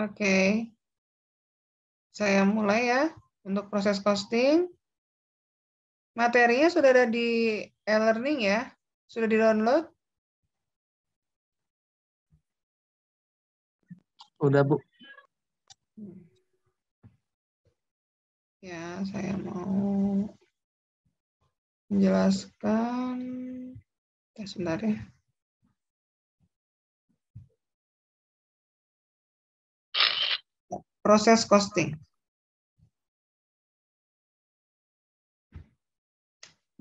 Oke, saya mulai ya untuk proses costing. Materinya sudah ada di e-learning ya, sudah di-download. Udah, Bu. Ya, saya mau menjelaskan. Sebentar ya. Proses costing.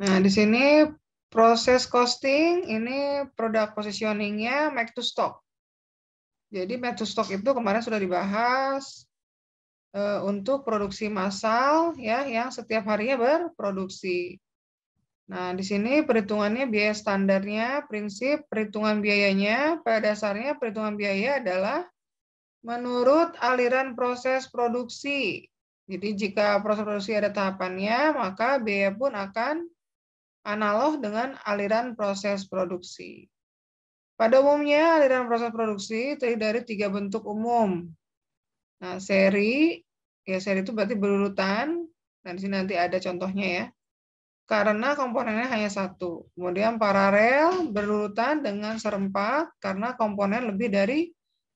Nah, di sini proses costing ini produk positioningnya make to stock. Jadi make to stock itu kemarin sudah dibahas untuk produksi massal ya yang setiap harinya berproduksi. Nah, di sini perhitungannya biaya standarnya, prinsip perhitungan biayanya, pada dasarnya perhitungan biaya adalah menurut aliran proses produksi. Jadi jika proses produksi ada tahapannya, maka biaya pun akan analog dengan aliran proses produksi. Pada umumnya, aliran proses produksi terdiri dari 3 bentuk umum. Nah, seri itu berarti berurutan. Nah, di sini nanti ada contohnya ya. Karena komponennya hanya satu. Kemudian paralel berurutan dengan serempak karena komponen lebih dari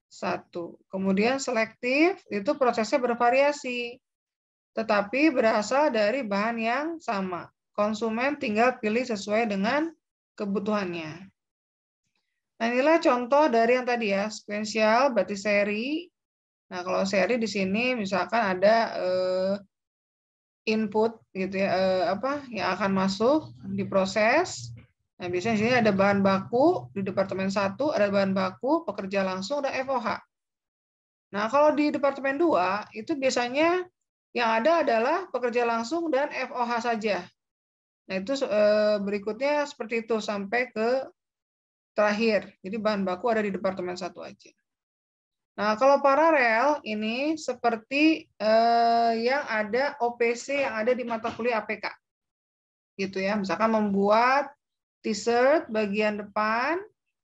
satu. Kemudian selektif itu prosesnya bervariasi, tetapi berasal dari bahan yang sama. Konsumen tinggal pilih sesuai dengan kebutuhannya. Nah, inilah contoh dari yang tadi ya, sequential berarti seri. Nah, kalau seri di sini misalkan ada input gitu ya, yang akan masuk diproses. Nah, biasanya di sini ada bahan baku di departemen 1, ada bahan baku, pekerja langsung, dan FOH. Nah, kalau di departemen 2 itu biasanya yang ada adalah pekerja langsung dan FOH saja. Nah, itu berikutnya seperti itu sampai ke terakhir. Jadi bahan baku ada di departemen 1 aja. Nah, kalau paralel ini seperti yang ada OPC yang ada di mata kuliah APK. Gitu ya. Misalkan membuat t-shirt bagian depan,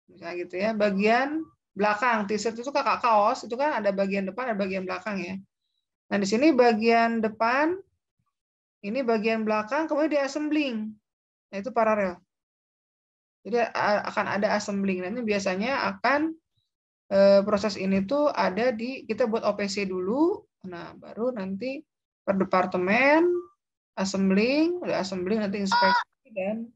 misalnya gitu ya, bagian belakang. T-shirt itu kakak kaos, itu kan ada bagian depan, ada bagian belakang ya. Nah, di sini bagian depan, ini bagian belakang, kemudian di-assembling. Nah, itu paralel. Jadi akan ada assembling. Nanti biasanya akan proses ini tuh ada di, kita buat OPC dulu, nah baru nanti per departemen, assembling, udah assembling nanti inspeksi dan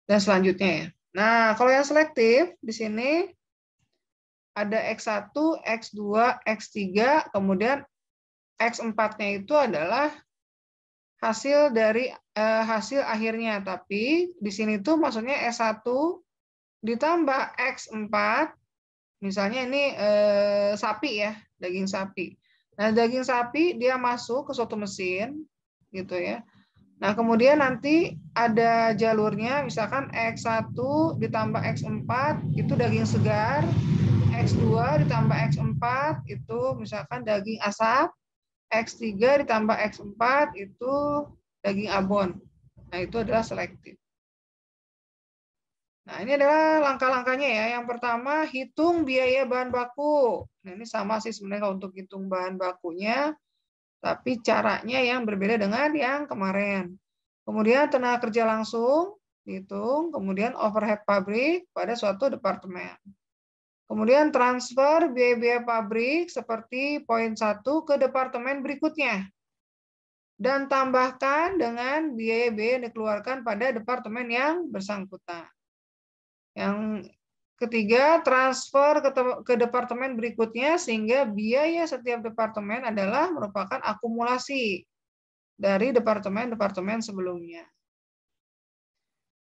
dan selanjutnya ya. Nah, kalau yang selektif di sini ada X1, X2, X3, kemudian X4-nya itu adalah hasil dari hasil akhirnya, tapi di sini tuh maksudnya S1 ditambah X4, misalnya ini sapi ya, daging sapi. Nah, daging sapi dia masuk ke suatu mesin gitu ya. Nah, kemudian nanti ada jalurnya, misalkan X1 ditambah X4 itu daging segar, X2 ditambah X4 itu misalkan daging asap, X3 ditambah X4 itu daging abon. Nah, itu adalah selektif. Nah, ini adalah langkah-langkahnya ya. Yang pertama, hitung biaya bahan baku. Nah, ini sama sih sebenarnya untuk hitung bahan bakunya, tapi caranya yang berbeda dengan yang kemarin. Kemudian tenaga kerja langsung dihitung, kemudian overhead pabrik pada suatu departemen. Kemudian transfer biaya-biaya pabrik seperti poin 1 ke departemen berikutnya. Dan tambahkan dengan biaya-biaya yang dikeluarkan pada departemen yang bersangkutan. Yang ketiga, transfer ke departemen berikutnya sehingga biaya setiap departemen adalah merupakan akumulasi dari departemen-departemen sebelumnya.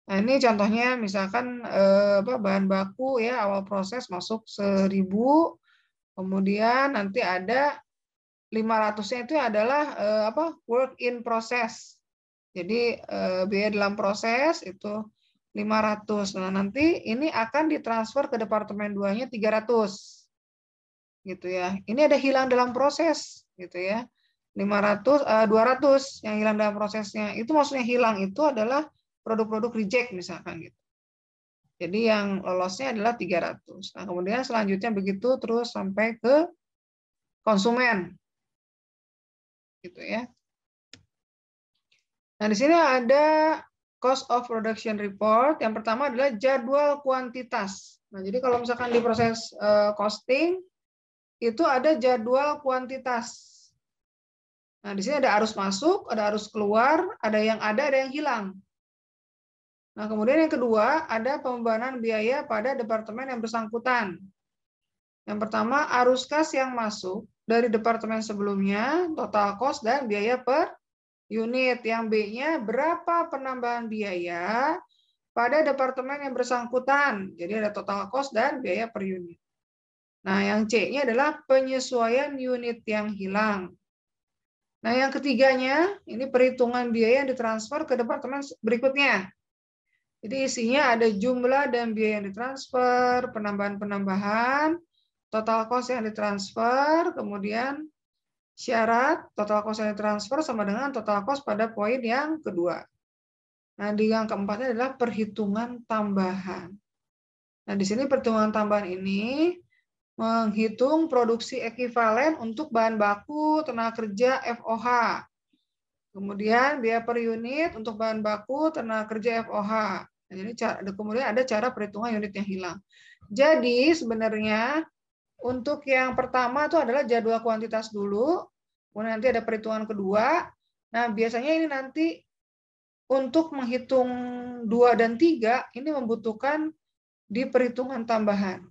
Nah, ini contohnya misalkan bahan baku ya, awal proses masuk 1.000, kemudian nanti ada 500-nya itu adalah work in process. Jadi biaya dalam proses itu 500. Nah, nanti ini akan ditransfer ke departemen 2-nya 300. Gitu ya. Ini ada hilang dalam proses gitu ya. 200 yang hilang dalam prosesnya. Itu maksudnya hilang itu adalah produk-produk reject misalkan gitu. Jadi yang lolosnya adalah 300. Nah, kemudian selanjutnya begitu terus sampai ke konsumen. Gitu ya. Nah, di sini ada cost of production report. Yang pertama adalah jadwal kuantitas. Nah, jadi kalau misalkan di proses costing itu ada jadwal kuantitas. Nah, di sini ada arus masuk, ada arus keluar, ada yang hilang. Nah, kemudian yang kedua ada pembebanan biaya pada departemen yang bersangkutan. Yang pertama, arus kas yang masuk dari departemen sebelumnya, total cost dan biaya per unit. Yang B-nya berapa penambahan biaya pada departemen yang bersangkutan. Jadi ada total cost dan biaya per unit. Nah, yang C-nya adalah penyesuaian unit yang hilang. Nah, yang ketiganya, ini perhitungan biaya yang ditransfer ke departemen berikutnya. Jadi isinya ada jumlah dan biaya yang ditransfer, penambahan-penambahan, total cost yang ditransfer, kemudian syarat total cost yang ditransfer sama dengan total cost pada poin yang kedua. Nah, di yang keempatnya adalah perhitungan tambahan. Nah, di sini perhitungan tambahan ini menghitung produksi ekivalen untuk bahan baku, tenaga kerja, FOH. Kemudian biaya per unit untuk bahan baku, tenaga kerja, FOH. Nah, jadi kemudian ada cara perhitungan unit yang hilang. Jadi sebenarnya untuk yang pertama itu adalah jadwal kuantitas dulu, kemudian nanti ada perhitungan kedua. Nah, biasanya ini nanti untuk menghitung 2 dan 3 ini membutuhkan di perhitungan tambahan.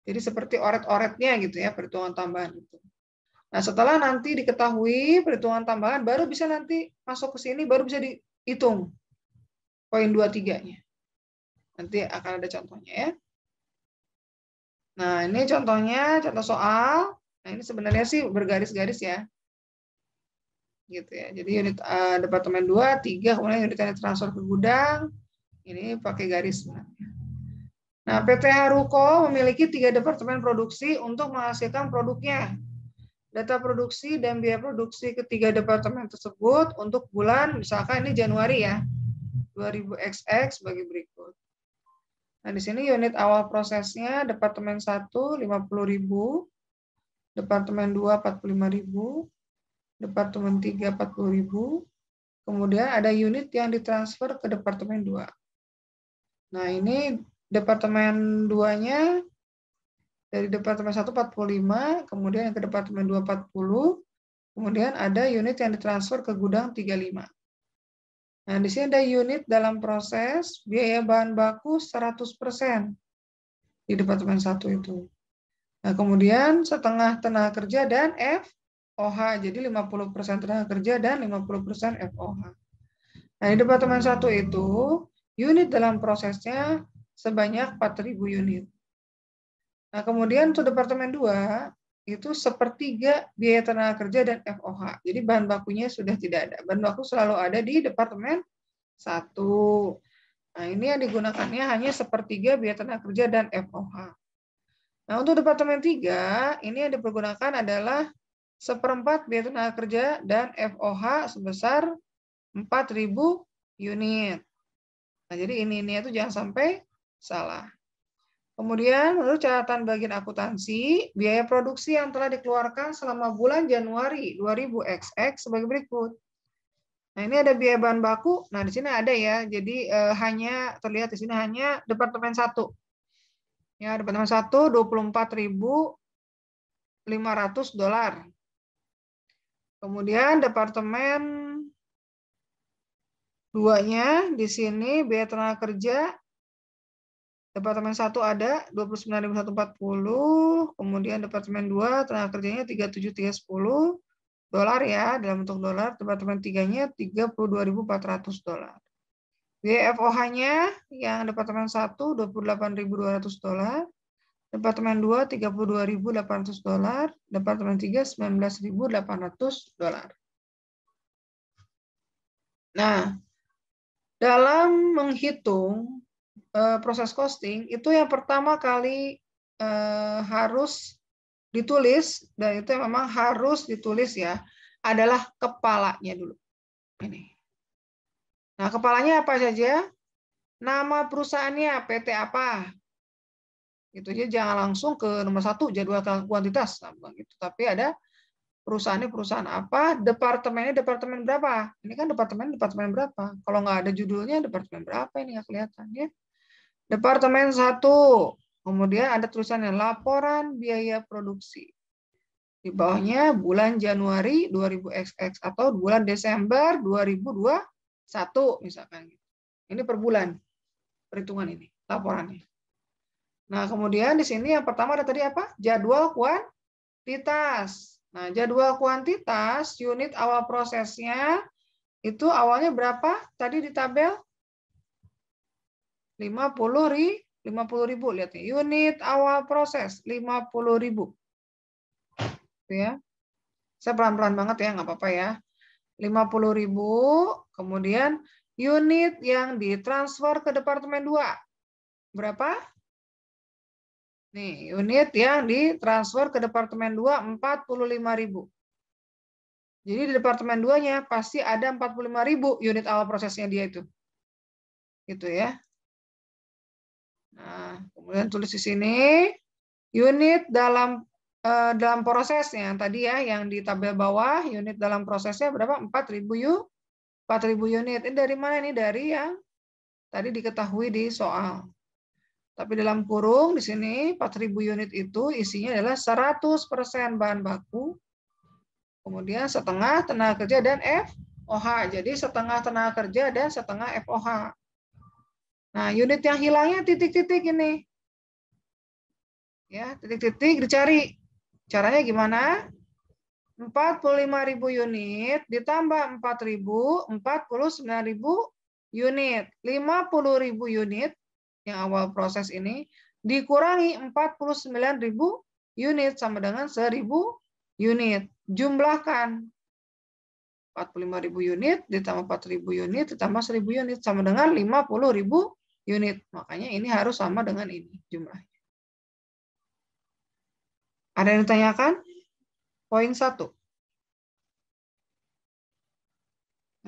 Jadi seperti oret-oretnya gitu ya, perhitungan tambahan itu. Nah, setelah nanti diketahui perhitungan tambahan, baru bisa nanti masuk ke sini, baru bisa dihitung poin 2-3-nya. Nanti akan ada contohnya ya. Nah, ini contohnya, contoh soal. Nah, ini sebenarnya sih bergaris-garis ya. Gitu ya. Jadi unit departemen 2, 3, kemudian unit yang transfer ke gudang. Ini pakai garis sebenarnya. Nah, PT Haruko memiliki 3 departemen produksi untuk menghasilkan produknya. Data produksi dan biaya produksi ketiga departemen tersebut untuk bulan, misalkan ini Januari ya, 2000XX sebagai berikut. Nah, di sini unit awal prosesnya departemen 1 50.000, departemen 2 45.000, departemen 3 40.000, kemudian ada unit yang ditransfer ke departemen 2. Nah, ini departemen 2-nya dari departemen 1 45, kemudian yang ke departemen 2 40, kemudian ada unit yang ditransfer ke gudang 35. Nah, di sini ada unit dalam proses biaya bahan baku 100% di departemen 1 itu. Nah, kemudian setengah tenaga kerja dan FOH. Jadi 50% tenaga kerja dan 50% FOH. Nah, di departemen 1 itu unit dalam prosesnya sebanyak 4.000 unit. Nah, kemudian untuk departemen 2 itu sepertiga biaya tenaga kerja dan FOH. Jadi bahan bakunya sudah tidak ada. Bahan baku selalu ada di departemen 1. Nah, ini yang digunakannya hanya sepertiga biaya tenaga kerja dan FOH. Nah, untuk departemen 3, ini yang dipergunakan adalah seperempat biaya tenaga kerja dan FOH sebesar 4.000 unit. Nah, jadi ini itu jangan sampai salah. Kemudian, menurut catatan bagian akuntansi, biaya produksi yang telah dikeluarkan selama bulan Januari 2000XX sebagai berikut. Nah, ini ada biaya bahan baku. Nah, di sini ada ya. Jadi hanya terlihat di sini hanya departemen 1. Ya, departemen 1 $24.500. Kemudian departemen 2-nya di sini biaya tenaga kerja departemen 1 ada 29.140, kemudian departemen 2 tenaga kerjanya 37.310 dolar ya, dalam bentuk dolar. Departemen 3-nya $32.400. Biaya FOH-nya yang departemen 1 $28.200, departemen 2 $32.800, departemen 3 $19.800. Nah, dalam menghitung proses costing itu yang pertama kali harus ditulis, dan itu memang harus ditulis ya, adalah kepalanya dulu. Ini. Nah, kepalanya apa saja? Nama perusahaannya PT apa? Gitu aja, jangan langsung ke nomor 1 jadwal kuantitas, nah, bukan gitu. Tapi ada perusahaannya perusahaan apa, departemennya departemen berapa. Ini kan departemen berapa. Kalau nggak ada judulnya departemen berapa ini nggak kelihatan ya. Departemen 1. Kemudian ada tulisannya laporan biaya produksi. Di bawahnya bulan Januari 2000XX atau bulan Desember 2021 misalkan. Ini per bulan perhitungan ini, laporannya. Nah, kemudian di sini yang pertama ada tadi apa? Jadwal kuantitas. Nah, jadwal kuantitas unit awal prosesnya itu awalnya berapa? Tadi di tabel 50.000, lihat nih. Unit awal proses 50.000. Ya. Saya pelan-pelan banget ya, nggak apa-apa ya. 50.000, kemudian unit yang ditransfer ke departemen 2. Berapa? Nih, unit yang ditransfer ke departemen 2 45.000. Jadi di departemen 2-nya pasti ada 45.000 unit awal prosesnya dia itu. Gitu ya. Nah, kemudian tulis di sini unit dalam prosesnya yang tadi ya, yang di tabel bawah, unit dalam prosesnya berapa? 4.000 unit. Ini dari mana ini? Dari yang tadi diketahui di soal. Tapi dalam kurung di sini 4.000 unit itu isinya adalah 100% bahan baku, kemudian setengah tenaga kerja dan FOH. Jadi setengah tenaga kerja dan setengah FOH. Nah, unit yang hilangnya titik-titik ini. Ya, titik-titik dicari. Caranya gimana? 45.000 unit ditambah 4.000, 49.000 unit. 50.000 unit yang awal proses ini dikurangi 49.000 unit sama dengan 1.000 unit. Jumlahkan 45.000 unit ditambah 4.000 unit ditambah 1.000 unit sama dengan 50.000 unit. Makanya ini harus sama dengan ini jumlahnya. Ada yang ditanyakan? Poin 1.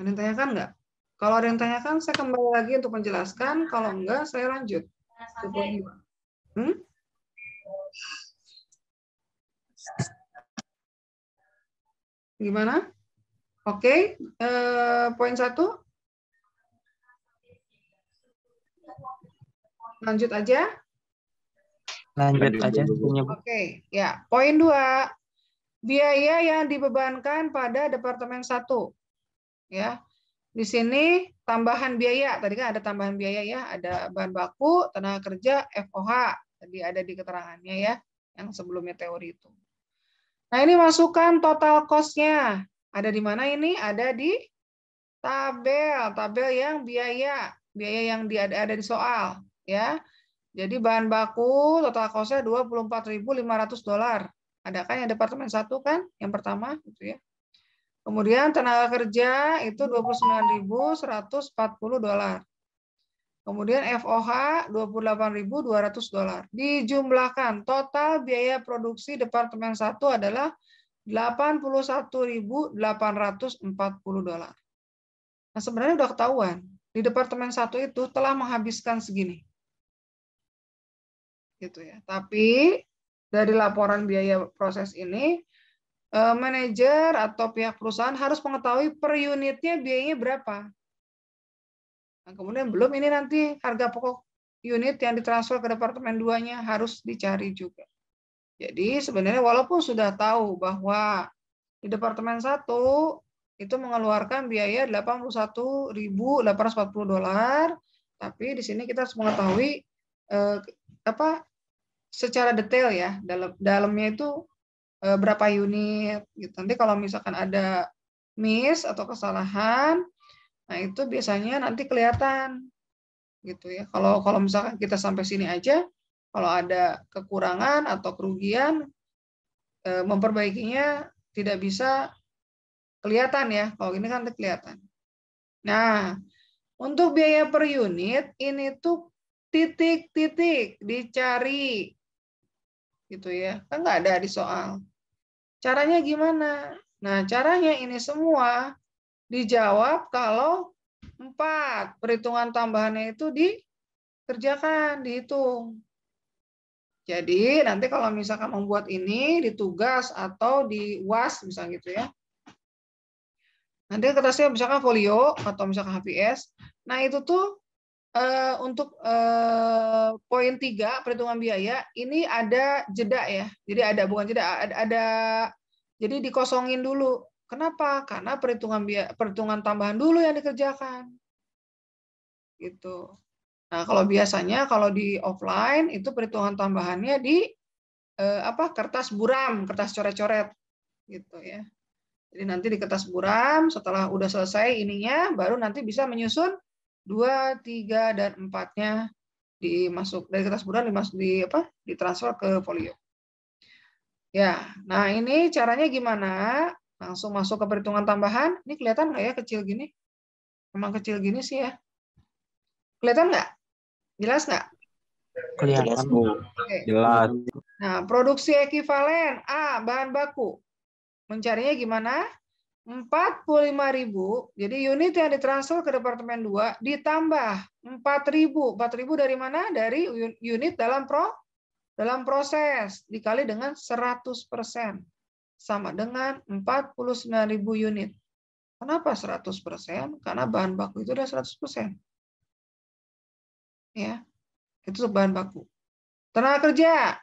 Ada yang ditanyakan nggak? Kalau ada yang tanyakan, saya kembali lagi untuk menjelaskan. Kalau enggak, saya lanjut. Gimana? Oke, poin 1. Lanjut aja. Lanjut aja. Oke, ya. Poin 2. Biaya yang dibebankan pada departemen 1. Ya. Di sini tambahan biaya, tadi kan ada tambahan biaya ya, ada bahan baku, tenaga kerja, FOH, tadi ada di keterangannya ya, yang sebelumnya teori itu. Nah ini masukkan total cost-nya, ada di mana ini? Ada di tabel yang biaya yang ada di soal ya. Jadi bahan baku total cost-nya $24.500. Ada kan yang departemen 1 kan, yang pertama gitu ya. Kemudian tenaga kerja itu $29.140. Kemudian FOH $28.200. Dijumlahkan total biaya produksi departemen 1 adalah $81.840. Nah, sebenarnya udah ketahuan di departemen 1 itu telah menghabiskan segini. Gitu ya. Tapi dari laporan biaya proses ini manajer atau pihak perusahaan harus mengetahui per unitnya biayanya berapa. Nah, kemudian belum ini nanti harga pokok unit yang ditransfer ke departemen 2-nya harus dicari juga. Jadi sebenarnya walaupun sudah tahu bahwa di departemen 1 itu mengeluarkan biaya $81.840, tapi di sini kita harus mengetahui secara detail ya, dalamnya itu berapa unit gitu. Nanti kalau misalkan ada miss atau kesalahan, nah itu biasanya nanti kelihatan gitu ya. Kalau misalkan kita sampai sini aja, kalau ada kekurangan atau kerugian, memperbaikinya tidak bisa kelihatan ya. Kalau ini kan kelihatan. Nah, untuk biaya per unit ini tuh titik-titik dicari gitu ya. Kan nggak ada di soal. Caranya gimana? Nah, caranya ini semua dijawab kalau 4. Perhitungan tambahannya itu dikerjakan, dihitung. Jadi nanti kalau misalkan membuat ini di tugas atau di UAS misalnya gitu ya. Nanti kertasnya misalkan folio atau misalkan HVS. Nah itu tuh untuk poin 3 perhitungan biaya ini ada jeda ya. Jadi ada bukan jeda, ada jadi dikosongin dulu. Kenapa? Karena perhitungan tambahan dulu yang dikerjakan. Gitu. Nah, kalau biasanya kalau di offline itu perhitungan tambahannya di kertas buram, kertas coret-coret gitu ya. Jadi nanti di kertas buram setelah udah selesai ininya baru nanti bisa menyusun 2, 3 dan 4-nya dimasuk dari kertas buram ditransfer ke folio. Ya, nah ini caranya gimana? Langsung masuk ke perhitungan tambahan. Ini kelihatan nggak ya kecil gini? Memang kecil gini sih ya. Kelihatan nggak? Jelas nggak? Kelihatan, Bu. Oke. Jelas. Nah, produksi ekivalen A, bahan baku. Mencarinya gimana? 45.000. Jadi unit yang ditransfer ke Departemen 2 ditambah 4.000. 4.000 dari mana? Dari unit dalam proses dikali dengan 100%. Sama dengan 49.000 unit. Kenapa 100%? Karena bahan baku itu udah 100%. Ya. Itu bahan baku. Tenaga kerja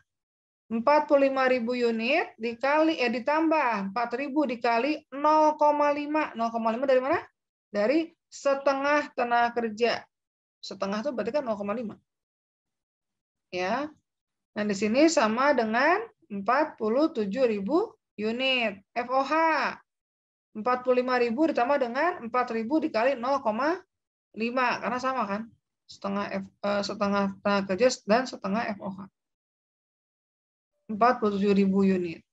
45.000 unit ditambah 4.000 dikali 0,5. 0,5 dari mana? Dari setengah tenaga kerja. Setengah itu berarti kan 0,5. Ya. Nah, di sini sama dengan 47.000 unit. FOH 45.000 ditambah dengan 4.000 dikali 0,5 karena sama kan? Setengah tenaga kerja dan setengah FOH. 47.000 unit.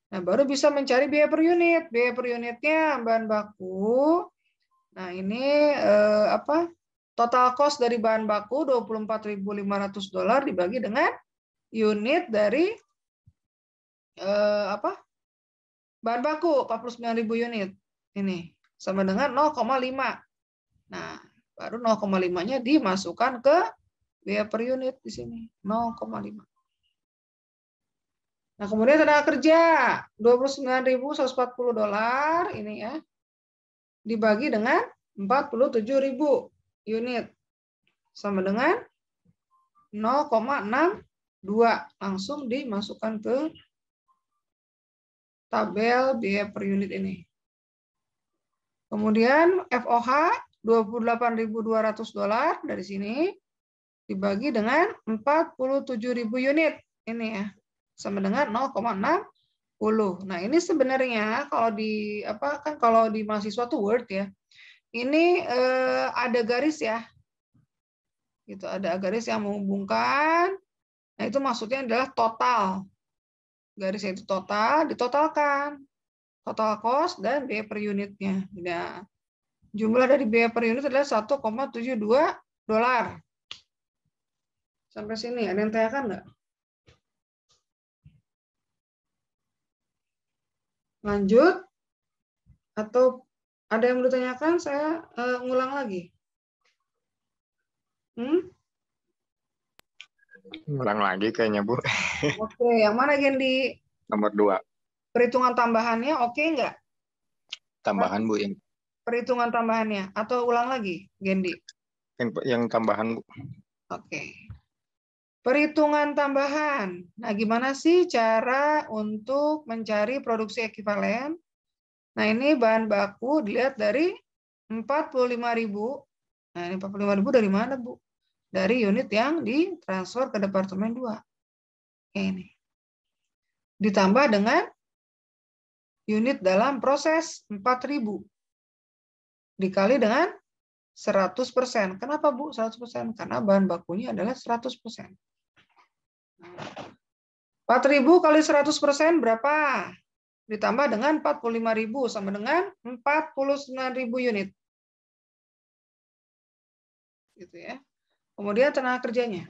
Nah, baru bisa mencari biaya per unit. Biaya per unitnya bahan baku. Nah, ini total cost dari bahan baku $24.500 dibagi dengan unit dari bahan baku 49.000 unit. Ini sama dengan 0,5. Nah, baru 0,5-nya dimasukkan ke biaya per unit di sini, 0,5. Nah, kemudian tenaga kerja $29.140 ini ya. Dibagi dengan 47.000 unit. Sama dengan 0,62. Langsung dimasukkan ke tabel biaya per unit ini. Kemudian FOH $28.200 dari sini dibagi dengan 47.000 unit ini ya. Sama dengan 0,60. Nah, ini sebenarnya kalau di mahasiswa tuh Word ya. Ini ada garis ya. Gitu, ada garis yang menghubungkan. Nah, itu maksudnya adalah total. Garisnya itu total, ditotalkan. Total cost dan biaya per unitnya. Nah, jumlah dari biaya per unit adalah $1,72. Sampai sini, ada yang tanyakan nggak? Lanjut? Atau ada yang mau ditanyakan? Saya ngulang lagi. Ulang lagi kayaknya, Bu. Oke, yang mana Gendi? Nomor 2. Perhitungan tambahannya oke nggak? Tambahan, Bu. Perhitungan tambahannya. Atau ulang lagi, Gendi? Yang tambahan, Bu. Oke. Perhitungan tambahan. Nah, gimana sih cara untuk mencari produksi ekivalen? Nah, ini bahan baku dilihat dari 45.000. Nah, ini 45.000 dari mana, Bu? Dari unit yang ditransfer ke Departemen 2. Ini. Ditambah dengan unit dalam proses 4.000. Dikali dengan 100%. Kenapa, Bu? 100%. Karena bahan bakunya adalah 100%. 4.000 kali 100% berapa? Ditambah dengan 45.000 sama dengan 49.000 unit. Gitu ya. Kemudian tenaga kerjanya.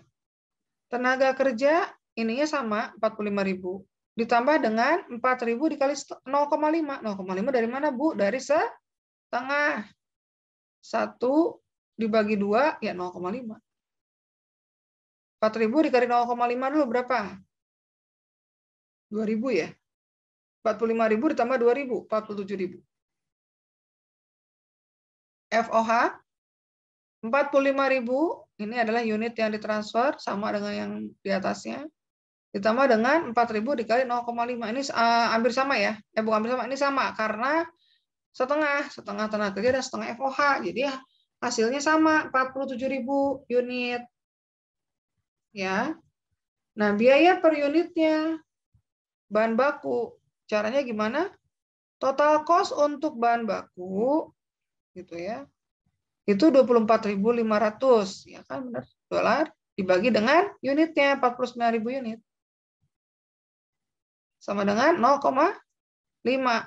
Tenaga kerja ininya sama 45.000 ditambah dengan 4.000 dikali 0,5. 0,5 dari mana, Bu? Dari setengah. 1 dibagi 2, ya 0,5. 4.000 dikali 0,5 dulu berapa? 2.000 ya? 45.000 ditambah 2.000, 47.000. FOH 45.000, ini adalah unit yang ditransfer, sama dengan yang di atasnya. Ditambah dengan 4.000 dikali 0,5. Ini hampir sama ya? Bukan hampir sama, ini sama karena setengah tenaga kerja dan setengah FOH. Jadi ya hasilnya sama, 47.000 unit. Ya. Nah, biaya per unitnya bahan baku. Caranya gimana? Total cost untuk bahan baku gitu ya. Itu 24.500 ya kan benar, dolar dibagi dengan unitnya 49.000 unit. Sama dengan 0,5.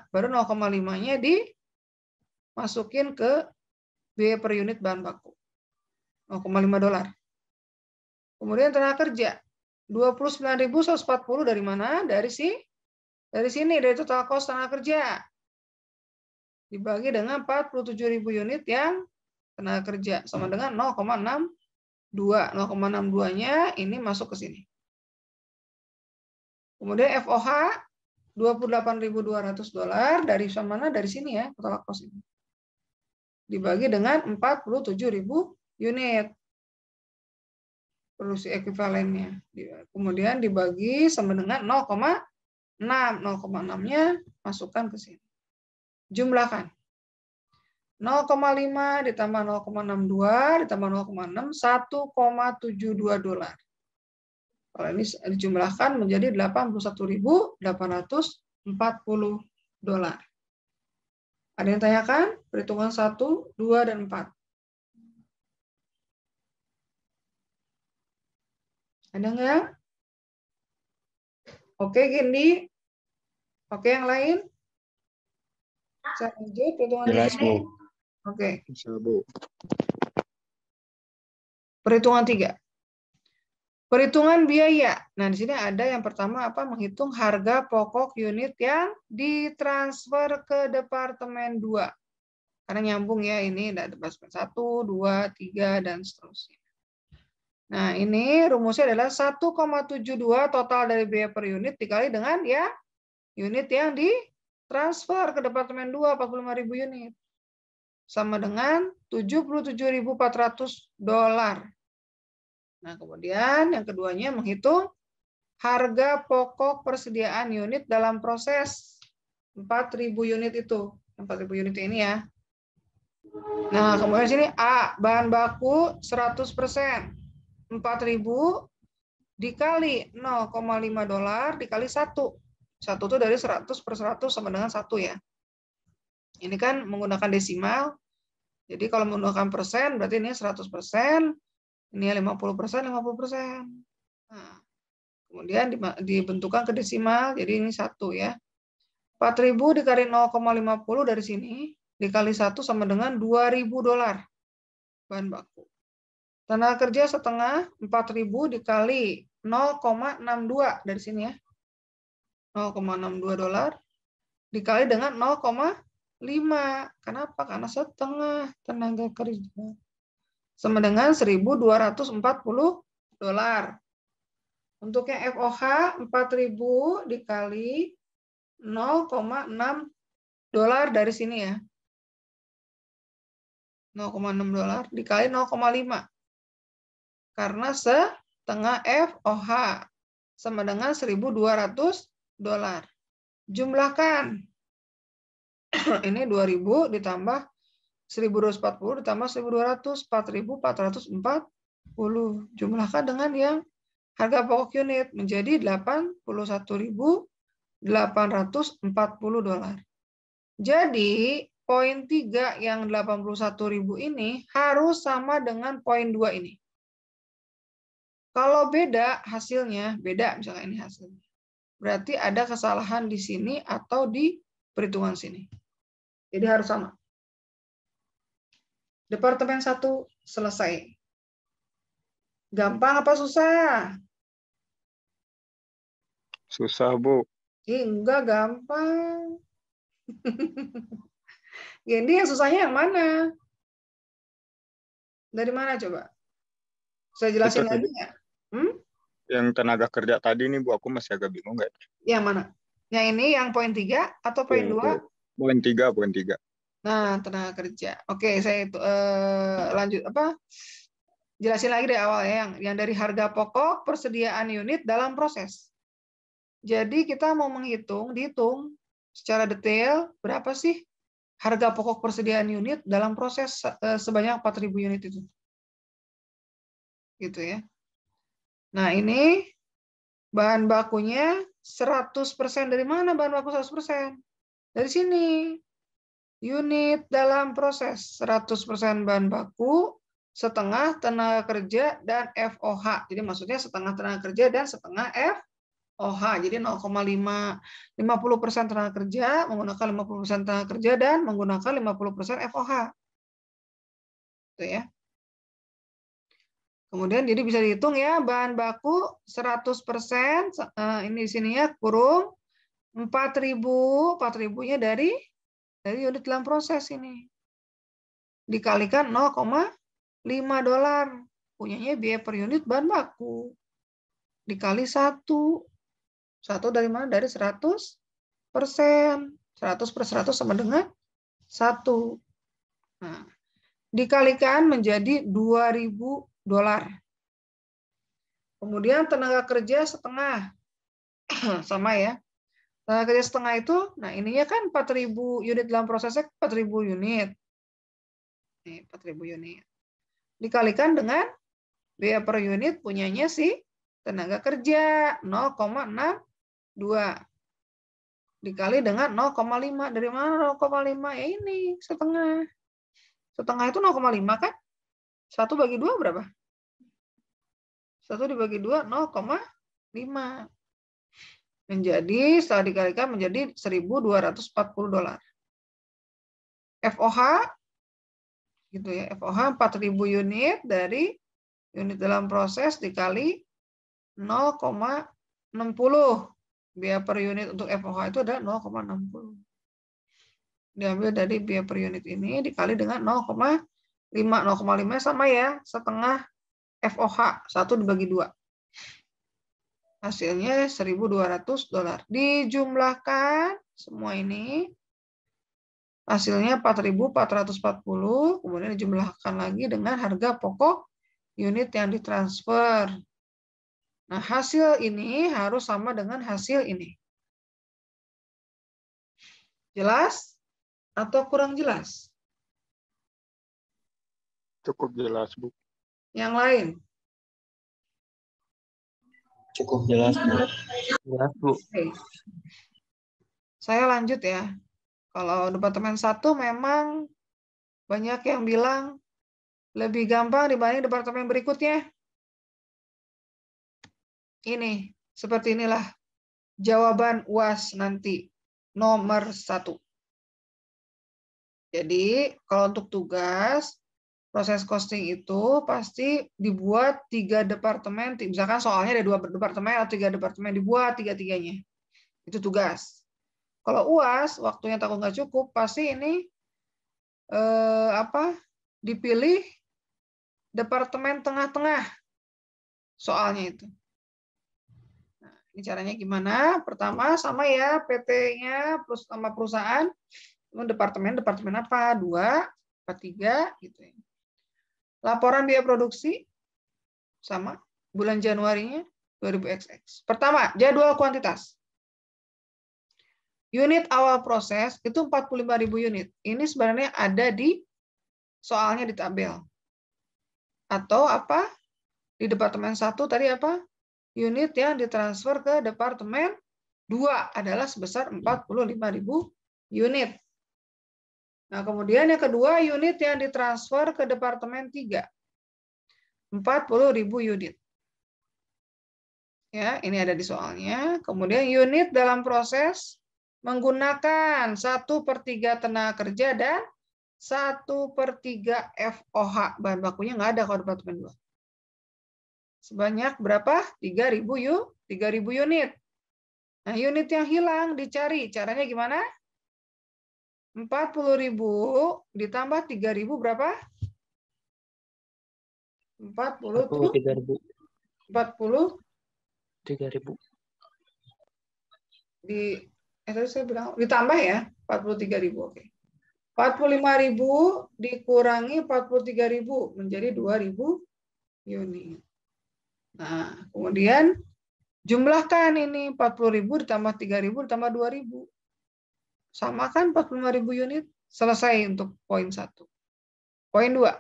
Baru 0,5-nya dimasukin ke biaya per unit bahan baku. 0,5 dolar. Kemudian tenaga kerja 29.140 dari mana? Dari sini, dari total cost tenaga kerja. Dibagi dengan 47.000 unit yang tenaga kerja sama dengan 0,62. 0,62-nya ini masuk ke sini. Kemudian FOH 28.200 dolar dari mana? Dari sini ya, total cost ini. Dibagi dengan 47.000 unit. Produksi ekuivalennya. Kemudian dibagi sama dengan 0,6. 0,6-nya masukkan ke sini. Jumlahkan. 0,5 ditambah 0,62 ditambah 0,6, 1,72 dolar. Kalau ini dijumlahkan menjadi 81.840 dolar. Ada yang tanyakan? Perhitungan 1, 2, dan 4. Ada nggak? Oke, Gindi. Oke, yang lain? Saya lanjut perhitungan Jelas, 3. Bu. Oke. Bisa, Bu. Perhitungan 3. Perhitungan biaya. Nah, di sini ada yang pertama apa? Menghitung harga pokok unit yang ditransfer ke departemen 2. Karena nyambung ya, ini ada departemen 1, 2, 3, dan seterusnya. Nah, ini rumusnya adalah 1,72 total dari biaya per unit dikali dengan ya unit yang ditransfer ke departemen 2, 45.000 unit. Sama dengan 77.400 dolar. Nah, kemudian yang keduanya menghitung harga pokok persediaan unit dalam proses 4.000 unit itu. 4.000 unit ini ya. Nah, kemudian sini A, bahan baku 100%. 4.000 dikali 0,5 dolar dikali 1. 1 itu dari 100 per 100 sama dengan 1 ya. Ini kan menggunakan desimal. Jadi kalau menggunakan persen berarti ini 100%. Ini 50%, 50%. Nah, kemudian dibentukkan ke desimal, jadi ini 1 ya. 4.000 dikali 0,50 dari sini, dikali 1 sama dengan 2.000 dolar bahan baku. Tenaga kerja setengah, 4.000 dikali 0,62 dari sini ya. 0,62 dolar dikali dengan 0,5. Kenapa? Karena setengah tenaga kerja. Sama dengan 1.240 dolar. Untuk yang FOH 4.000 dikali 0,6 dolar dari sini ya. 0,6 dolar dikali 0,5. Karena setengah FOH sama dengan 1.200 dolar. Jumlahkan. Ini 2.000 ditambah 1.240 ditambah 1.200, 4.440. Jumlahkan dengan yang harga pokok unit menjadi 81.840 dolar. Jadi, poin 3 yang 81.000 ini harus sama dengan poin 2 ini. Kalau beda hasilnya, beda misalnya ini hasilnya. Berarti ada kesalahan di sini atau di perhitungan sini. Jadi harus sama. Departemen 1 selesai. Gampang apa susah? Susah, Bu. Enggak, gampang. Jadi yang susahnya yang mana? Dari mana coba? Saya jelasin Itu lagi tadi nggak? yang tenaga kerja tadi nih Bu, aku masih agak bingung nggak? Yang mana? Yang ini yang poin 3 atau poin 2? Poin 3. Nah, tenaga kerja. Oke, saya itu lanjut apa? Jelasin lagi dari awal ya, yang dari harga pokok persediaan unit dalam proses. Jadi kita mau dihitung secara detail berapa sih harga pokok persediaan unit dalam proses sebanyak 4.000 unit itu. Gitu ya. Nah, ini bahan bakunya 100%. Dari mana bahan baku 100%? Dari sini. Unit dalam proses 100% bahan baku, setengah tenaga kerja dan FOH. Jadi maksudnya setengah tenaga kerja dan setengah FOH. Jadi 0,5 50% tenaga kerja menggunakan 50% tenaga kerja dan menggunakan 50% FOH. Itu ya. Kemudian jadi bisa dihitung ya, bahan baku 100%, ini di sini ya, kurung 4.000, 4.000-nya dari unit dalam proses ini. Dikalikan 0,5 dolar. Punyanya biaya per unit bahan baku. Dikali 1. 1 dari mana? Dari 100%. 100 per 100 sama dengan 1. Nah, dikalikan menjadi 2.000 dolar. Kemudian tenaga kerja setengah. Sama ya. Tenaga kerja setengah itu, nah ininya kan 4.000 unit dalam prosesnya 4.000 unit. Nih, 4.000 unit. Dikalikan dengan biaya per unit punyanya si tenaga kerja 0,62 dikali dengan 0,5. Dari mana 0,5? Ya ini setengah. Setengah itu 0,5 kan? 1 bagi 2 berapa? 1 dibagi 2 0,5. Menjadi setelah dikalikan menjadi 1.240 dolar. FOH gitu ya. FOH 4.000 unit dari unit dalam proses dikali 0,60. Biaya per unit untuk FOH itu adalah 0,60. Diambil dari biaya per unit ini dikali dengan 0,5. 0,5 sama ya, setengah FOH. 1 dibagi 2. Hasilnya 1.200 dolar. Dijumlahkan semua ini. Hasilnya 4.440. Kemudian dijumlahkan lagi dengan harga pokok unit yang ditransfer. Nah, hasil ini harus sama dengan hasil ini. Jelas atau kurang jelas? Cukup jelas Bu. Yang lain? Cukup jelas, Bu. Jelas, Bu. Oke. Saya lanjut ya. Kalau departemen 1 memang banyak yang bilang lebih gampang dibanding departemen berikutnya. Ini, seperti inilah jawaban UAS nanti nomor 1. Jadi, kalau untuk tugas, proses costing itu pasti dibuat 3 departemen. Misalkan soalnya ada 2 departemen atau 3 departemen, dibuat 3-3-nya. Itu tugas. Kalau UAS, waktunya takut nggak cukup, pasti ini dipilih departemen tengah-tengah soalnya itu. Nah, ini caranya gimana? Pertama sama ya PT-nya plus sama perusahaan, departemen apa? 2, apa 3 gitu ya. Laporan biaya produksi sama bulan Januarinya 2000XX. Pertama, jadwal kuantitas. Unit awal proses itu 45.000 unit. Ini sebenarnya ada di soalnya di tabel. Atau apa? Di departemen 1 tadi apa? Unit yang ditransfer ke departemen 2 adalah sebesar 45.000 unit. Nah, kemudian yang kedua, unit yang ditransfer ke departemen 3. 40.000 unit. Ya, ini ada di soalnya. Kemudian unit dalam proses menggunakan 1/3 tenaga kerja dan 1/3 FOH. Bahan bakunya nggak ada kalau departemen 2. Sebanyak berapa? 3.000 unit. Nah, unit yang hilang dicari. Caranya gimana? 40.000 ditambah 3.000 berapa? 43.000. 43.000 tadi saya bilang ditambah ya 43.000. Oke. 45.000 dikurangi 43.000 menjadi 2.000 unit. Nah, kemudian jumlahkan ini 40.000 ditambah 3.000 ditambah 2.000. Sama kan 45.000 unit? Selesai untuk poin 1. Poin 2.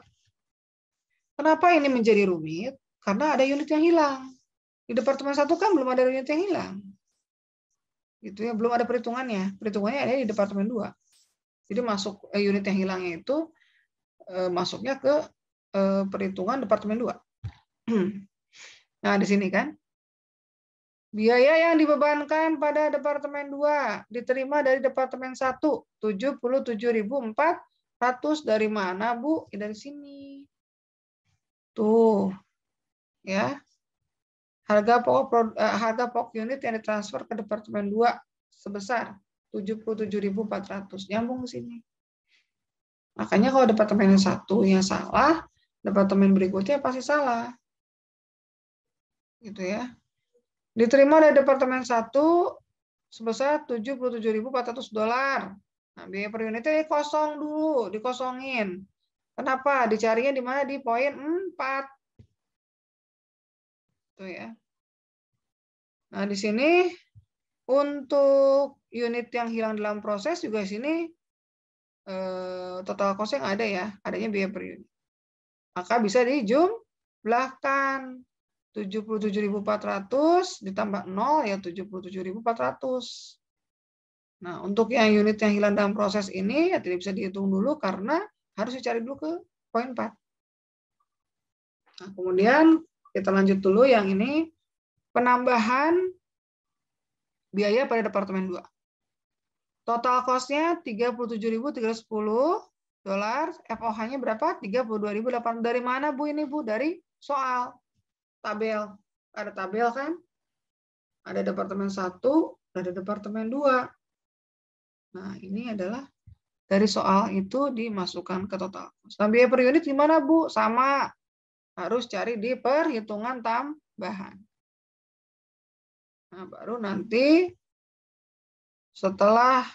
Kenapa ini menjadi rumit? Karena ada unit yang hilang. Di departemen 1 kan belum ada unit yang hilang. Gitu ya, belum ada perhitungannya. Perhitungannya ada di departemen 2. Jadi masuk unit yang hilangnya itu masuknya ke perhitungan departemen 2. Nah, di sini kan biaya yang dibebankan pada departemen 2 diterima dari departemen 1 77.400 dari mana, Bu? Ya, dari sini. Tuh. Ya. Harga pokok unit yang ditransfer ke departemen 2 sebesar 77.400. Nyambung ke sini. Makanya kalau departemen 1 yang salah, departemen berikutnya pasti salah. Gitu ya. Diterima dari departemen 1 sebesar $77.400. Nah, biaya per unitnya kosong dulu, dikosongin. Kenapa? Dicarinya di mana? Di poin 4. Tuh ya. Nah, di sini untuk unit yang hilang dalam proses juga di sini total cost yang ada ya, adanya biaya per unit. Maka bisa dijumlahkan 77.400 ditambah 0 ya 77.400. Nah, untuk yang unit yang hilang dalam proses ini ya tidak bisa dihitung dulu karena harus dicari dulu ke poin 4. Nah, kemudian kita lanjut dulu yang ini penambahan biaya pada departemen 2. Total cost-nya $37.310. FOH-nya berapa? 32.800. Dari mana, Bu, ini, Bu? Dari soal. Tabel. Ada tabel kan? Ada departemen 1, ada departemen 2. Nah, ini adalah dari soal itu dimasukkan ke total cost. Nah, biaya per unit gimana, Bu? Sama. Harus cari di perhitungan tambahan. Nah, baru nanti setelah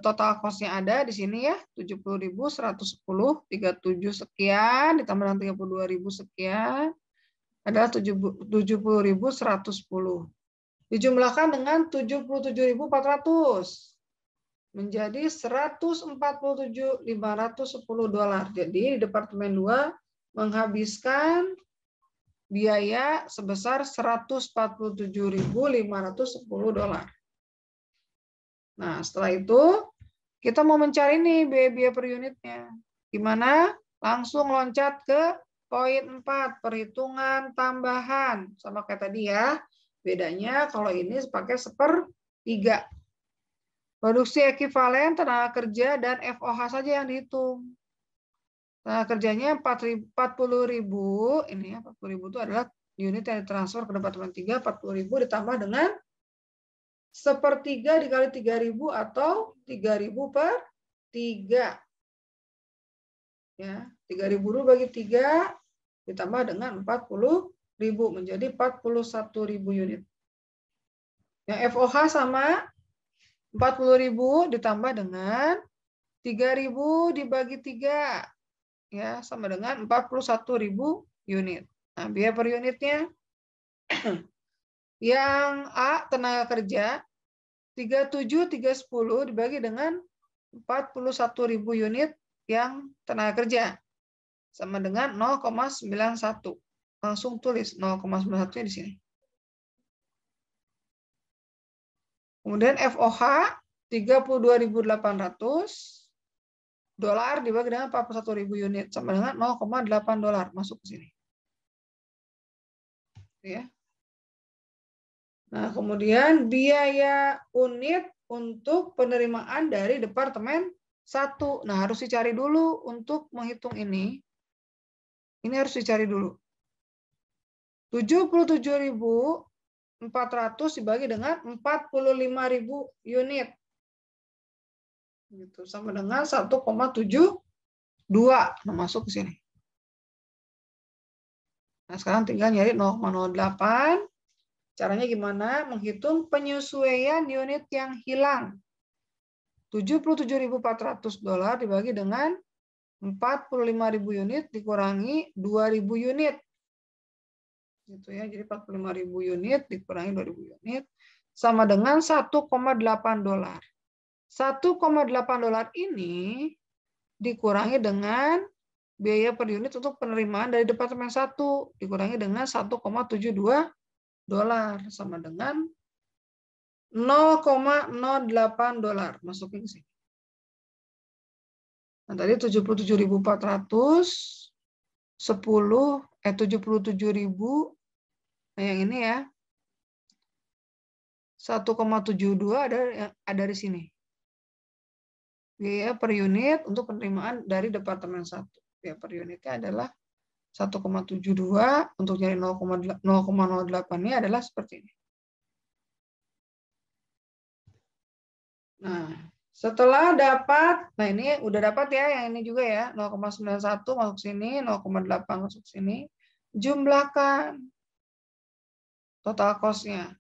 total cost-nya ada di sini ya, 70.110, 37 sekian, ditambah dengan 32.000 sekian, adalah 70.110. Dijumlahkan dengan 77.400. Menjadi $147.510. Jadi Departemen 2 menghabiskan biaya sebesar $147.510. Nah, setelah itu kita mau mencari nih biaya per unitnya. Gimana? Langsung loncat ke poin 4, perhitungan tambahan. Sama kayak tadi ya. Bedanya kalau ini pakai 1/3. Produksi ekivalen tenaga kerja dan FOH saja yang dihitung. Tenaga kerjanya 40.000. Ini ya, 40.000 itu adalah unit yang ditransfer ke departemen 3, 40.000 ditambah dengan 1/3 dikali 3.000 atau 3.000 per 3. Ya, 3.000 dulu bagi 3 ditambah dengan 40.000 menjadi 41.000 unit. Yang FOH sama 40.000 ditambah dengan 3.000 dibagi 3. Ya, sama dengan 41.000 unit. Nah, biaya per unitnya yang A tenaga kerja 37.310 dibagi dengan 41.000 unit yang tenaga kerja sama dengan 0,91. Langsung tulis 0,91 di sini. Kemudian FOH 32.800 dolar dibagi dengan 41.000 unit sama dengan $0,8 masuk ke sini. Ya. Nah, kemudian biaya unit untuk penerimaan dari departemen 1. Nah, harus dicari dulu untuk menghitung ini. Ini harus dicari dulu. 77.400 dibagi dengan 45.000 unit. Gitu, sama dengan 1,72. Nah, masuk ke sini. Nah, sekarang tinggal nyari 0,08. Caranya gimana? Menghitung penyesuaian unit yang hilang. $77.400 dibagi dengan 45.000 unit dikurangi 2.000 unit. Gitu ya. Jadi 45.000 unit dikurangi 2.000 unit sama dengan $1,8. $1,8 ini dikurangi dengan biaya per unit untuk penerimaan dari Departemen 1 dikurangi dengan $1,72 sama dengan $0,08 masukin ke sini. Nah, tadi 77.400 77.000. Nah, yang ini ya. 1,72 ada di sini. Biaya per unit untuk penerimaan dari Departemen 1. Biaya per unitnya adalah 1,72, untuk nyari 0,08-nya adalah seperti ini. Nah, setelah dapat, nah ini udah dapat ya, yang ini juga ya, 0,91 masuk sini, 0,8 masuk sini. Jumlahkan total cost-nya.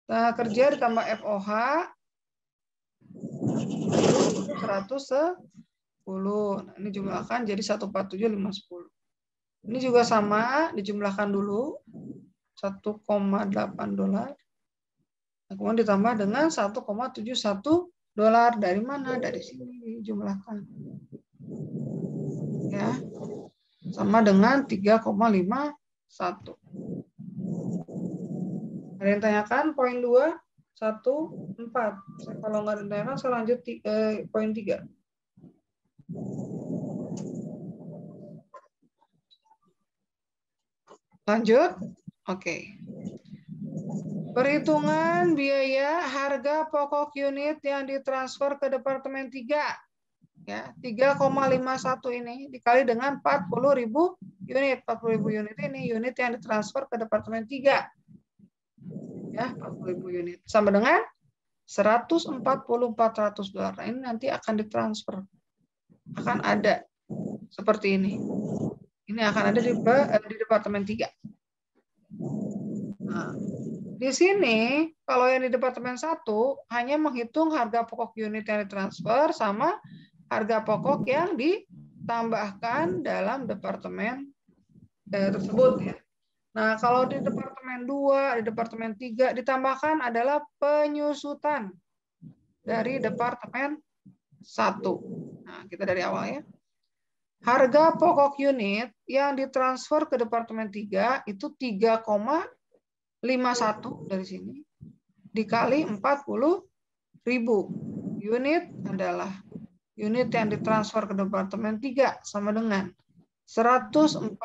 Nah, kerja ditambah FOH 110. Nah, ini jumlahkan jadi 147.510. Ini juga sama, dijumlahkan dulu $1,8. Nah, kemudian ditambah dengan $1,71 dari mana? Dari sini dijumlahkan. Ya. Sama dengan 3,51. Ada yang tanyakan poin 2, 1, 4. Kalau nggak ada yang tanyakan, saya lanjut poin 3. Lanjut? Oke. Perhitungan biaya harga pokok unit yang ditransfer ke Departemen 3. Ya, 3,51 ini dikali dengan 40.000 unit. 40.000 unit ini unit yang ditransfer ke Departemen 3. Ya, 40.000 unit. Sama dengan $140.400. Nah, ini nanti akan ditransfer. Akan ada seperti ini. Ini akan ada di Departemen 3. Nah, di sini, kalau yang di Departemen 1 hanya menghitung harga pokok unit yang ditransfer sama harga pokok yang ditambahkan dalam departemen tersebut. Ya. Nah, kalau di Departemen 2, di Departemen 3 ditambahkan adalah penyusutan dari Departemen 1. Nah, kita dari awal ya. Harga pokok unit yang ditransfer ke Departemen 3 itu 3,51 dari sini dikali 40.000. Unit adalah unit yang ditransfer ke Departemen 3 sama dengan $140.400.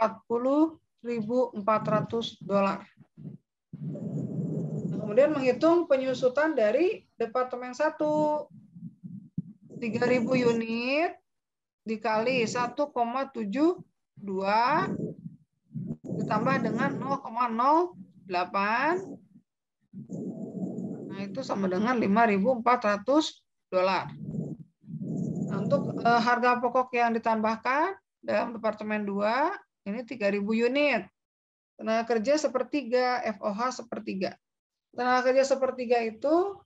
Kemudian menghitung penyusutan dari Departemen 1. 3.000 unit dikali 1,72 ditambah dengan 0,08. Nah, itu sama dengan $5.400. Nah, untuk harga pokok yang ditambahkan dalam Departemen 2, ini 3.000 unit. Tenaga kerja sepertiga, FOH sepertiga. Tenaga kerja sepertiga itu,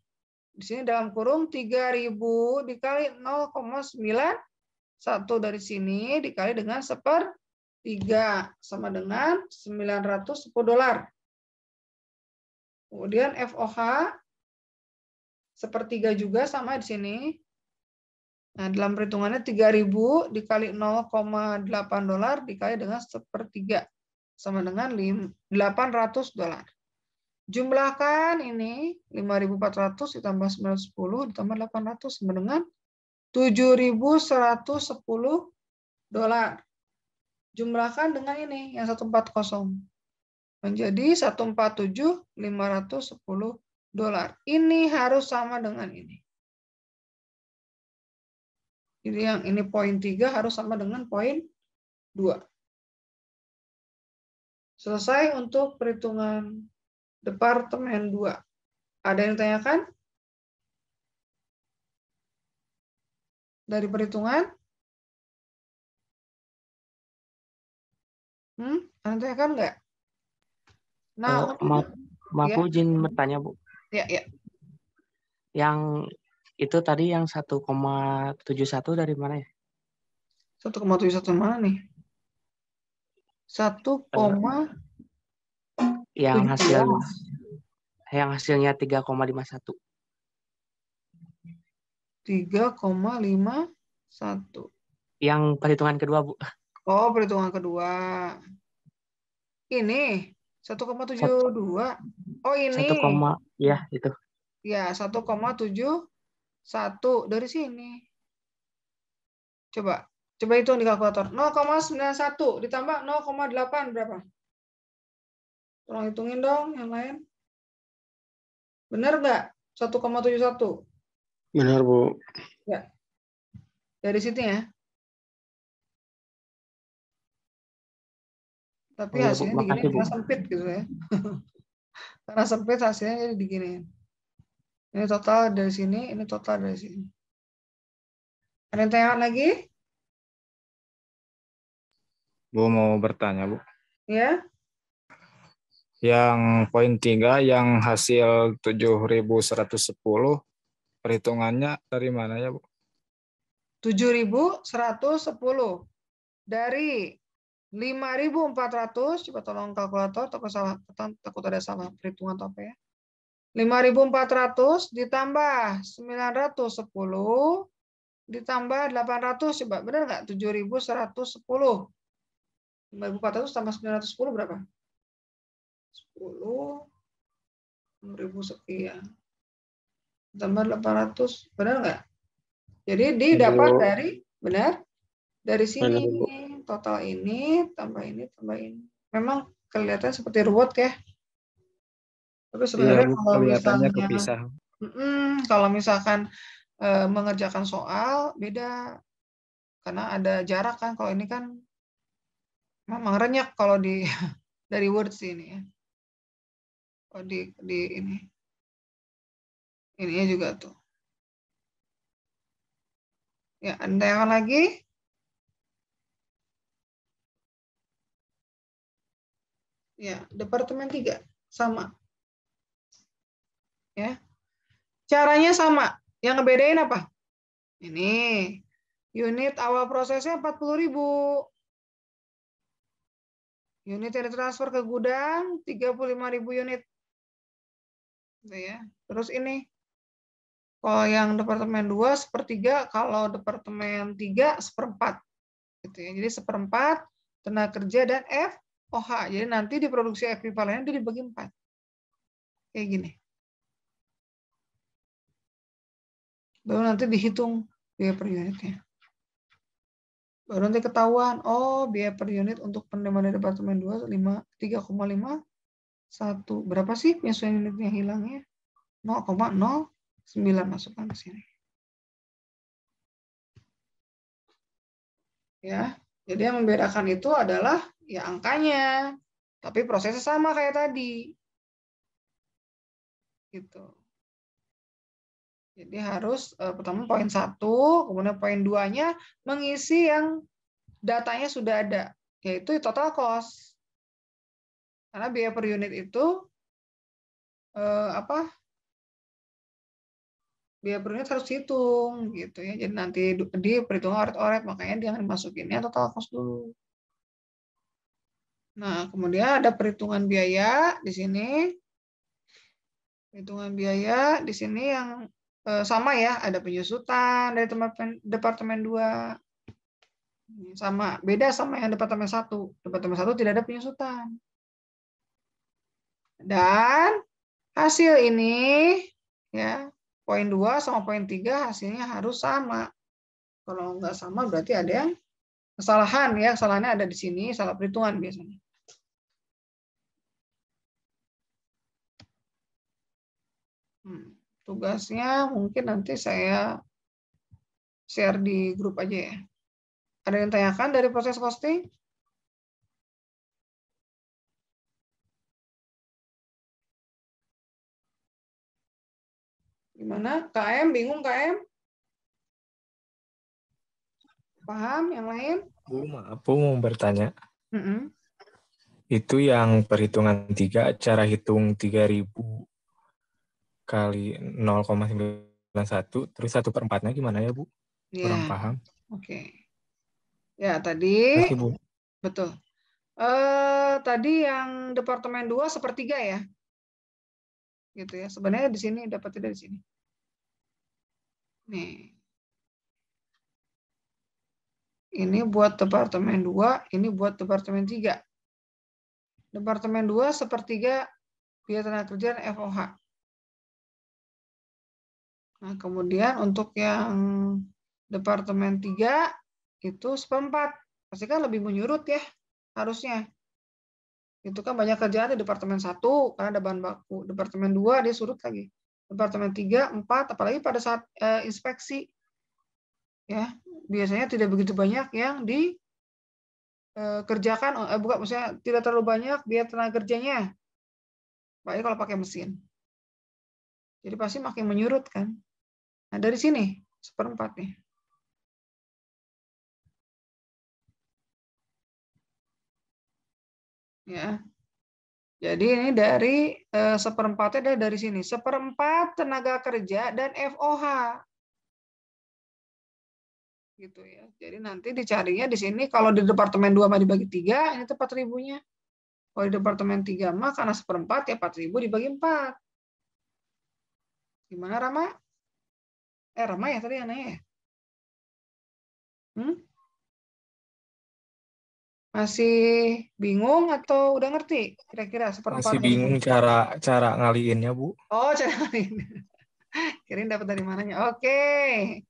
di sini dalam kurung 3.000 dikali 0,91 dari sini, dikali dengan sepertiga, sama dengan $910. Kemudian FOH sepertiga juga sama di sini. Nah, dalam perhitungannya 3.000 dikali $0,8 dikali dengan sepertiga, sama dengan $800. Jumlahkan ini 5.400 ditambah 910 ditambah 800 sama dengan $7.110. Jumlahkan dengan ini yang 140 menjadi $147.510. Ini harus sama dengan ini. Jadi yang ini poin 3 harus sama dengan poin 2. Selesai untuk perhitungan Departemen 2. Ada yang ditanyakan? Dari perhitungan? Ada yang tanyakan nggak? Nah, Maaf ya, Bu, izin bertanya Bu. ya. Yang itu tadi yang 1,71 dari mana ya? 1,71 mana nih? 1,72. Yang hasilnya 3,51. 3,51. Yang perhitungan kedua Bu. Oh, perhitungan kedua. Ini 1,72. Oh, ini. 1, ya itu. Ya, 1,71 dari sini. Coba hitung di kalkulator. 0,91 ditambah 0,8 berapa? Tolong hitungin dong yang lain. Benar nggak? 1,71. Benar, Bu. Ya. Dari situ ya. Tapi Oh, ya, Bu. hasilnya digini Makasih Bu. karena sempit gitu ya. Karena sempit hasilnya jadi diginiin. Ini total dari sini, ini total dari sini. Ada yang tanya lagi? Bu mau bertanya, Bu. Ya. Yang poin 3 yang hasil 7.110 perhitungannya dari mana ya, Bu? 7.110 dari 5.400, coba tolong kalkulator, takut ada salah perhitungan atau apa ya. 5.400 ditambah 910 ditambah 800, coba benar nggak? 7.110. 5.400 tambah 910 berapa? 10, 6.000 sekian. Tambah 800, benar nggak? Jadi didapat dari, benar? Dari sini, total ini, tambah ini, tambah ini. Memang kelihatan seperti ruwet ya. Tapi sebenarnya Iya, kalau kelihatannya misalnya, kepisah. kalau misalkan mengerjakan soal, beda. Karena ada jarak kan, kalau ini kan memang renyak kalau di dari Word ini ya. Oh, di ini. Ininya juga tuh. Ya, ada yang lagi? Ya, departemen 3 sama. Ya. Caranya sama. Yang ngebedain apa? Ini. Unit awal prosesnya 40.000. Unit yang ditransfer ke gudang 35.000 unit. Gitu ya. Terus ini. Kalau yang departemen 2 sepertiga, kalau departemen 3 seperempat. Gitu ya. Jadi seperempat tenaga kerja dan FOH. Jadi nanti di produksi ekuivalennya itu dibagi 4. Kayak gini. Baru nanti dihitung biaya per unitnya. Baru nanti ketahuan, oh biaya per unit untuk penerimaan dari departemen 2 3,51. Berapa sih penyesuaian unitnya hilangnya? 0,09 masukkan ke sini. Ya, jadi yang membedakan itu adalah ya angkanya, tapi prosesnya sama kayak tadi. Gitu. Jadi harus pertama poin 1, kemudian poin 2-nya mengisi yang datanya sudah ada, yaitu total cost. Karena biaya per unit itu biaya per unit harus dihitung gitu ya. Jadi nanti di perhitungan oret-oret, makanya dia masukinnya total cost dulu. Nah, kemudian ada perhitungan biaya di sini. Perhitungan biaya di sini yang sama ya, ada penyusutan dari departemen 2. Sama, beda sama yang departemen 1. Departemen 1 tidak ada penyusutan. Dan hasil ini ya, poin 2 sama poin 3 hasilnya harus sama. Kalau nggak sama berarti ada yang kesalahan ya, kesalahannya ada di sini, salah perhitungan biasanya. Tugasnya mungkin nanti saya share di grup aja ya. Ada yang tanyakan dari proses costing? Gimana? KM, bingung KM? Paham? Yang lain? Bu, maaf, Bu mau bertanya. Itu yang perhitungan 3, cara hitung 3.000 kali 0,91, terus 1/4-nya gimana ya, Bu? Kurang Ya, paham. oke. Ya, tadi Kasih, Bu. betul. Tadi yang departemen 2 sepertiga ya. Gitu ya. Sebenarnya di sini dapatnya dari sini. Nih. Ini buat departemen 2, ini buat departemen 3. Departemen 2 sepertiga biaya tenaga kerja dan FOH. Nah, kemudian untuk yang departemen 3 itu 1/4. Pasti kan lebih menyurut ya, harusnya. Itu kan banyak kerjaan di departemen 1 karena ada bahan baku. Departemen 2 dia surut lagi. Departemen 3, 4, apalagi pada saat inspeksi. Ya, biasanya tidak begitu banyak yang dikerjakan, bukan, maksudnya tidak terlalu banyak biaya tenaga kerjanya. Baik kalau pakai mesin. Jadi pasti makin menyurut kan. Nah, dari sini 1/4 nih. Ya. Jadi ini dari 1/4-nya dari sini. 1/4 tenaga kerja dan FOH. Gitu ya. Jadi nanti dicarinya di sini kalau di departemen 2 mah dibagi 3, ini 4.000-nya. Kalau di departemen 3 mah karena 1/4 ya 4.000 dibagi 4. Gimana Rama? Rama ya tadi yang nanya ya? Masih bingung atau udah ngerti? Kira-kira 1/4. Masih bingung cara ngaliinnya, Bu. Oh, cara ngaliin. Kirain dapat dari mananya. Oke.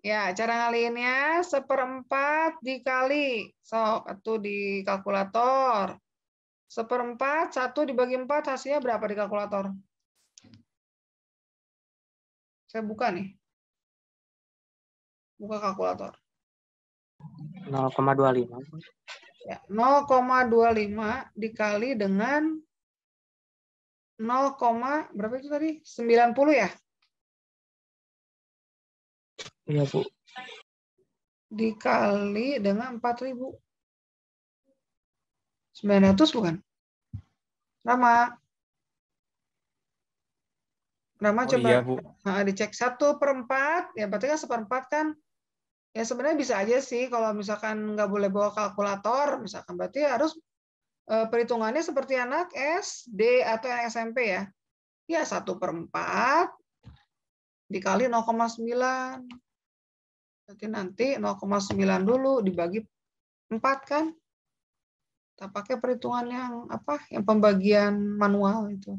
Ya, cara ngaliinnya 1/4 dikali. Sok, itu di kalkulator. 1/4, 1 dibagi 4, hasilnya berapa di kalkulator? Saya buka nih. Buka kalkulator. 0,25. Ya, 0,25 dikali dengan 0, berapa itu tadi? 90 ya? Iya, Bu. Dikali dengan 4.000. 900 bukan? Rama Oh coba iya, Bu. dicek 1/4, ya berarti kan 1/4 kan, ya sebenarnya bisa aja sih kalau misalkan nggak boleh bawa kalkulator, misalkan berarti harus perhitungannya seperti anak SD atau anak SMP ya. Ya 1/4 dikali 0,9. Berarti nanti 0,9 dulu dibagi 4 kan. Kita pakai perhitungan yang apa? Yang pembagian manual itu.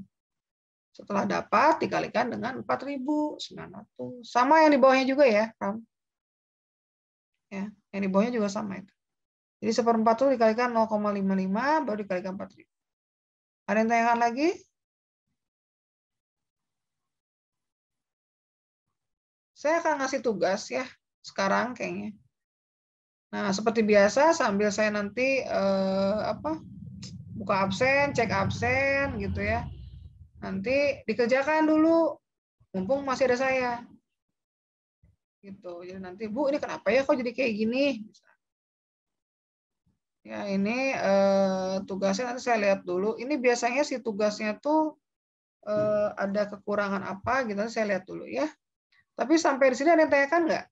Setelah dapat dikalikan dengan 4.900. Sama yang di bawahnya juga ya, Ram. Ya, yang di bawahnya juga sama itu. Jadi 1/4 itu dikalikan 0,55 baru dikalikan 4.000. Ada yang tanyakan lagi? Saya akan ngasih tugas ya sekarang kayaknya. Nah, seperti biasa sambil saya nanti buka absen, cek absen gitu ya. Nanti dikerjakan dulu mumpung masih ada saya. Gitu. Jadi nanti, Bu, ini kenapa ya kok jadi kayak gini? Ya, ini tugasnya nanti saya lihat dulu. Ini biasanya si tugasnya tuh ada kekurangan apa gitu, saya lihat dulu ya. Tapi sampai di sini ada yang tanyakan nggak?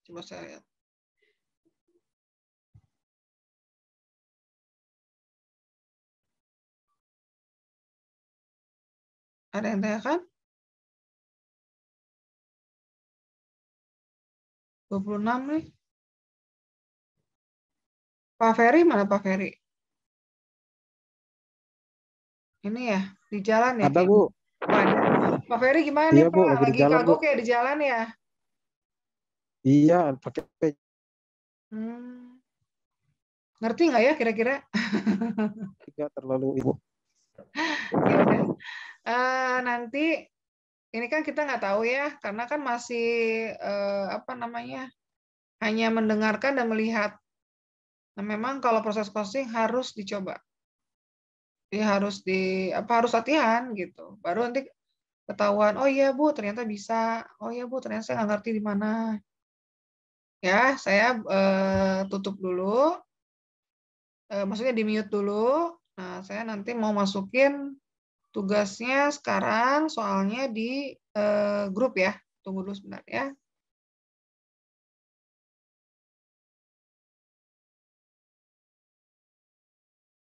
Coba saya lihat. Ada yang tanyakan? 26 nih. Pak Ferry mana Pak Ferry? Ini ya, di jalan ya? Ada, Bu. Ada. Pak Ferry gimana Iya, nih Bu, Pak? lagi di Lagi jalan, kagok Bu. ya di jalan ya? Iya, pakai Ngerti nggak ya kira-kira? tidak terlalu Ibu. Ya udah. Nanti ini kan kita nggak tahu ya, karena kan masih hanya mendengarkan dan melihat. Nah, memang kalau proses costing harus dicoba. Dia harus harus latihan gitu. Baru nanti ketahuan, oh iya Bu, ternyata bisa. Oh iya Bu, ternyata saya nggak ngerti di mana. Ya, saya tutup dulu. Maksudnya di mute dulu. Nah, saya nanti mau masukin tugasnya sekarang, soalnya di grup ya. Tunggu dulu sebentar ya.